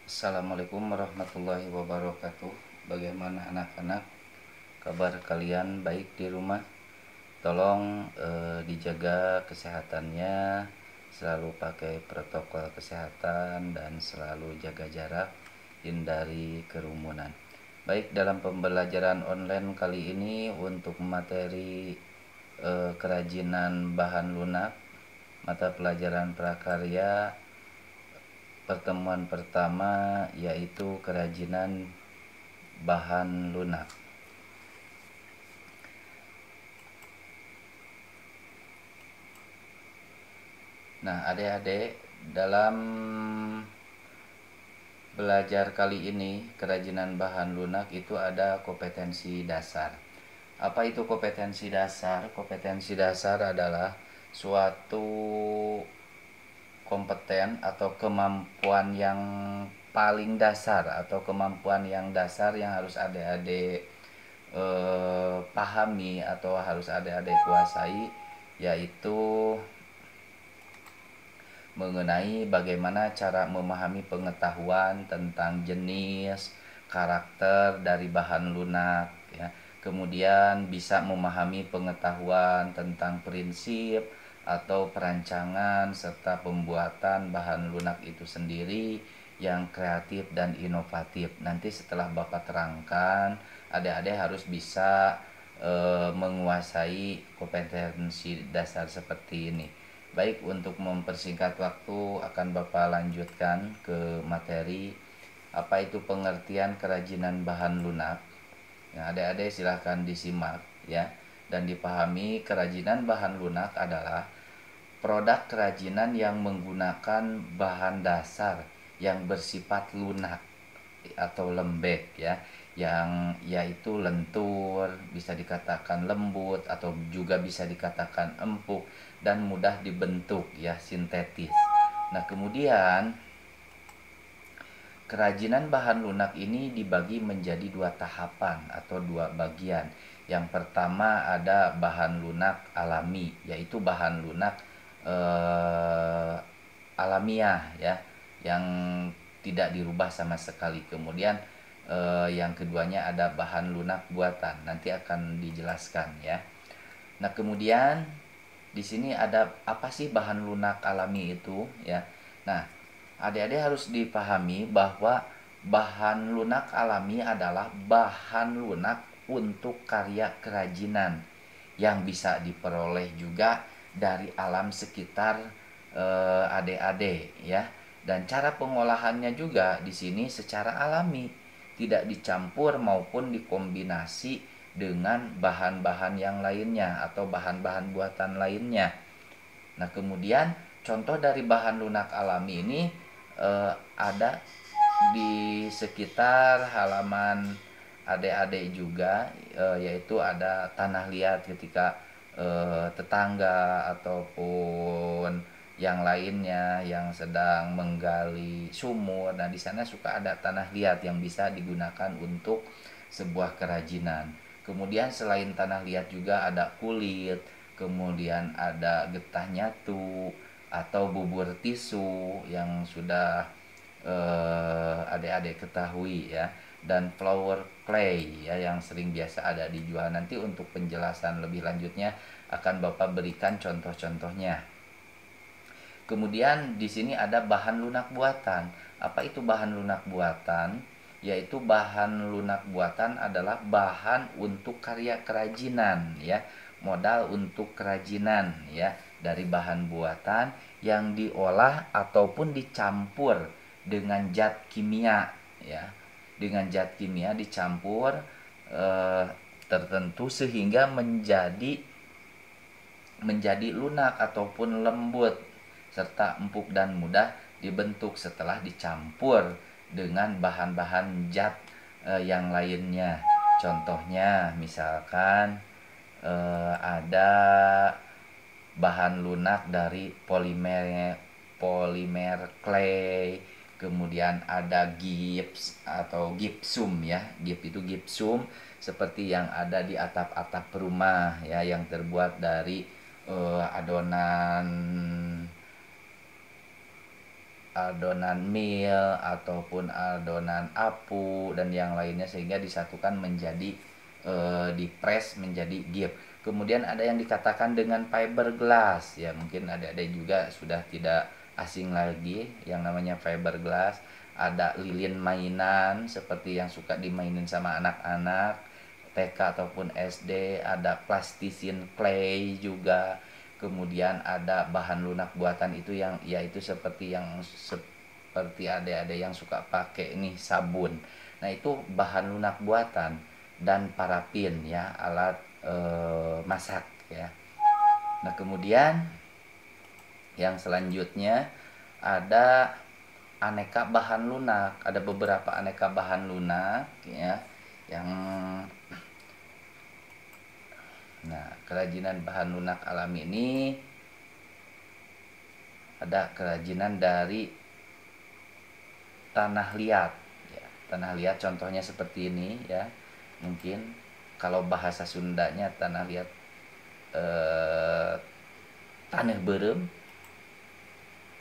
Assalamualaikum warahmatullahi wabarakatuh. Bagaimana anak-anak? Kabar kalian baik di rumah? Tolong dijaga kesehatannya, selalu pakai protokol kesehatan dan selalu jaga jarak, hindari kerumunan. Baik, dalam pembelajaran online kali ini untuk materi kerajinan bahan lunak, mata pelajaran prakarya, pertemuan pertama yaitu kerajinan bahan lunak. Nah, adik-adik, dalam belajar kali ini kerajinan bahan lunak itu ada kompetensi dasar. Apa itu kompetensi dasar? Kompetensi dasar adalah suatu kompeten atau kemampuan yang paling dasar atau kemampuan yang dasar yang harus adik-adik pahami atau harus adik-adik kuasai, yaitu mengenai bagaimana cara memahami pengetahuan tentang jenis, karakter dari bahan lunak, ya. Kemudian bisa memahami pengetahuan tentang prinsip atau perancangan serta pembuatan bahan lunak itu sendiri yang kreatif dan inovatif. Nanti setelah Bapak terangkan, adik-adik harus bisa menguasai kompetensi dasar seperti ini. Baik, untuk mempersingkat waktu akan Bapak lanjutkan ke materi apa itu pengertian kerajinan bahan lunak. Nah, adik-adik silahkan disimak ya dan dipahami. Kerajinan bahan lunak adalah produk kerajinan yang menggunakan bahan dasar yang bersifat lunak atau lembek ya, yang yaitu lentur, bisa dikatakan lembut atau juga bisa dikatakan empuk dan mudah dibentuk ya, sintetis. Nah, kemudian kerajinan bahan lunak ini dibagi menjadi dua tahapan atau dua bagian. Yang pertama ada bahan lunak alami, yaitu bahan lunak alamiah ya, yang tidak dirubah sama sekali. Kemudian yang keduanya ada bahan lunak buatan. Nanti akan dijelaskan ya. Nah, kemudian di sini ada apa sih bahan lunak alami itu ya. Nah, adik-adik harus dipahami bahwa bahan lunak alami adalah bahan lunak untuk karya kerajinan yang bisa diperoleh juga dari alam sekitar adik-adik ya. Dan cara pengolahannya juga di sini secara alami, tidak dicampur maupun dikombinasi dengan bahan-bahan yang lainnya atau bahan-bahan buatan lainnya. Nah, kemudian contoh dari bahan lunak alami ini ada di sekitar halaman adik-adik juga, yaitu ada tanah liat ketika tetangga ataupun yang lainnya yang sedang menggali sumur. Nah, di sana suka ada tanah liat yang bisa digunakan untuk sebuah kerajinan. Kemudian selain tanah liat juga ada kulit, kemudian ada getah nyatu atau bubur tisu yang sudah adik-adik ketahui ya, dan flower clay ya yang sering biasa ada dijual. Nanti untuk penjelasan lebih lanjutnya akan Bapak berikan contoh-contohnya. Kemudian di sini ada bahan lunak buatan. Apa itu bahan lunak buatan? Yaitu bahan lunak buatan adalah bahan untuk karya kerajinan ya, modal untuk kerajinan ya, dari bahan buatan yang diolah ataupun dicampur dengan zat kimia ya, dengan zat kimia dicampur tertentu sehingga menjadi lunak ataupun lembut serta empuk dan mudah dibentuk setelah dicampur dengan bahan-bahan zat yang lainnya. Contohnya misalkan ada bahan lunak dari polimer clay, kemudian ada gips atau gipsum ya. Gips itu gipsum seperti yang ada di atap-atap rumah ya, yang terbuat dari adonan adonan mil ataupun adonan apu dan yang lainnya, sehingga disatukan menjadi dipres menjadi gip. Kemudian ada yang dikatakan dengan fiberglass ya, mungkin adik-adik juga sudah tidak asing lagi yang namanya fiberglass. Ada lilin mainan seperti yang suka dimainin sama anak-anak TK ataupun SD, ada plastisin clay juga. Kemudian ada bahan lunak buatan itu yang yaitu seperti adik-adik yang suka pakai ini sabun. Nah, itu bahan lunak buatan dan parafin ya, alat masak ya. Nah, kemudian yang selanjutnya ada aneka bahan lunak. Ada beberapa aneka bahan lunak ya yang kerajinan bahan lunak alami ini ada kerajinan dari tanah liat ya. Tanah liat contohnya seperti ini ya. Mungkin kalau bahasa Sundanya tanah liat tanah berem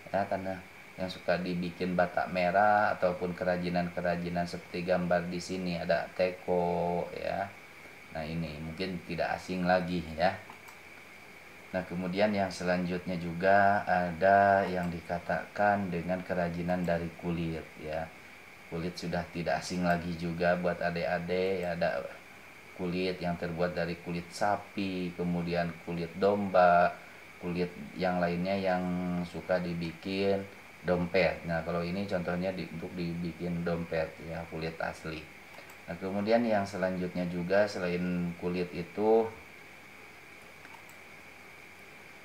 ya, tanah yang suka dibikin batak merah ataupun kerajinan-kerajinan seperti gambar di sini ada teko ya. Nah, ini mungkin tidak asing lagi ya. Nah, kemudian yang selanjutnya juga ada yang dikatakan dengan kerajinan dari kulit ya. Kulit sudah tidak asing lagi juga buat adik-adik ya. Ada kulit yang terbuat dari kulit sapi, kemudian kulit domba, kulit yang lainnya yang suka dibikin dompet. Nah, kalau ini contohnya untuk dibikin dompet ya, kulit asli. Nah, kemudian yang selanjutnya juga selain kulit itu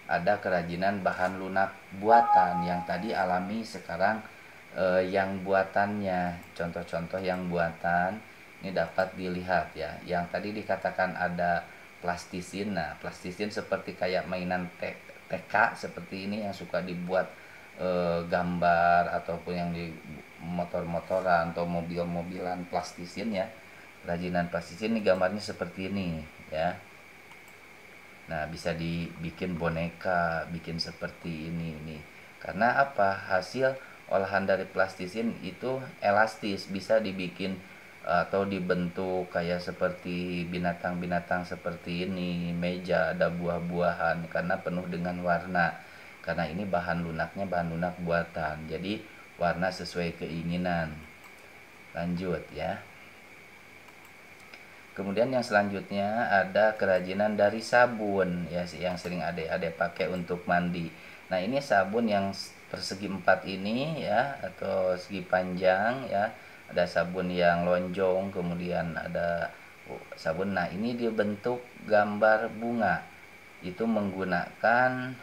ada kerajinan bahan lunak buatan. Yang tadi alami, sekarang yang buatannya. Contoh-contoh yang buatan ini dapat dilihat ya. Yang tadi dikatakan ada plastisin. Nah, plastisin seperti kayak mainan TK seperti ini yang suka dibuat gambar ataupun yang di motor-motoran atau mobil-mobilan plastisin ya. Kerajinan plastisin ini gambarnya seperti ini ya. Nah, bisa dibikin boneka, bikin seperti ini nih. Karena apa? Hasil olahan dari plastisin itu elastis, bisa dibikin atau dibentuk kayak seperti binatang-binatang seperti ini, meja ada buah-buahan karena penuh dengan warna. Karena ini bahan lunaknya bahan lunak buatan. Jadi warna sesuai keinginan. Lanjut ya. Kemudian yang selanjutnya ada kerajinan dari sabun ya, yang sering adik-adik pakai untuk mandi. Nah, ini sabun yang persegi 4 ini ya, atau segi panjang ya. Ada sabun yang lonjong, kemudian ada sabun. Nah, ini dibentuk gambar bunga. Itu menggunakan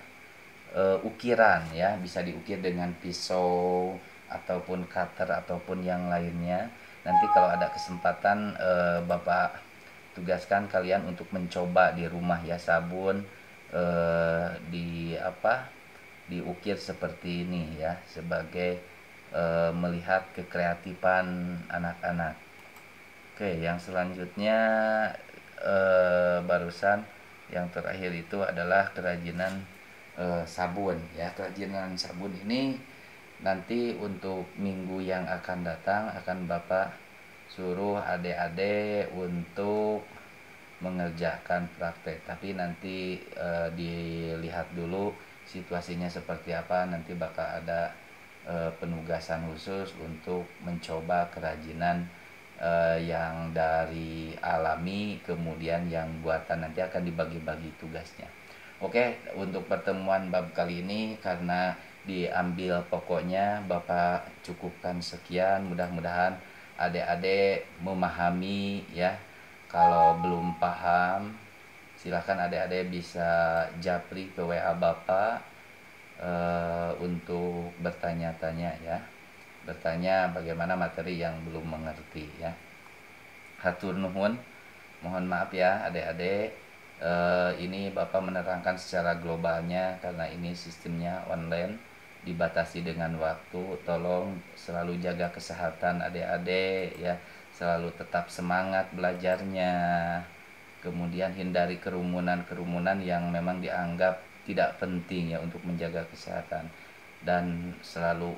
ukiran ya, bisa diukir dengan pisau ataupun cutter ataupun yang lainnya. Nanti kalau ada kesempatan Bapak tugaskan kalian untuk mencoba di rumah ya, sabun diukir seperti ini ya, sebagai melihat kekreatifan anak-anak. Oke, yang selanjutnya barusan yang terakhir itu adalah kerajinan sabun ya. Kerajinan sabun ini nanti untuk minggu yang akan datang akan Bapak suruh adik-adik untuk mengerjakan praktek. Tapi nanti dilihat dulu situasinya seperti apa. Nanti bakal ada penugasan khusus untuk mencoba kerajinan yang dari alami, kemudian yang buatan. Nanti akan dibagi-bagi tugasnya. Oke, untuk pertemuan bab kali ini karena diambil pokoknya Bapak cukupkan sekian. Mudah-mudahan adik-adik memahami ya. Kalau belum paham silahkan adik-adik bisa japri ke WA Bapak untuk bertanya-tanya ya. Bertanya bagaimana materi yang belum mengerti ya. Hatur nuhun. Mohon maaf ya adik-adik. Ini Bapak menerangkan secara globalnya karena ini sistemnya online, dibatasi dengan waktu. Tolong selalu jaga kesehatan adik-adik ya, selalu tetap semangat belajarnya. Kemudian hindari kerumunan-kerumunan yang memang dianggap tidak penting ya untuk menjaga kesehatan, dan selalu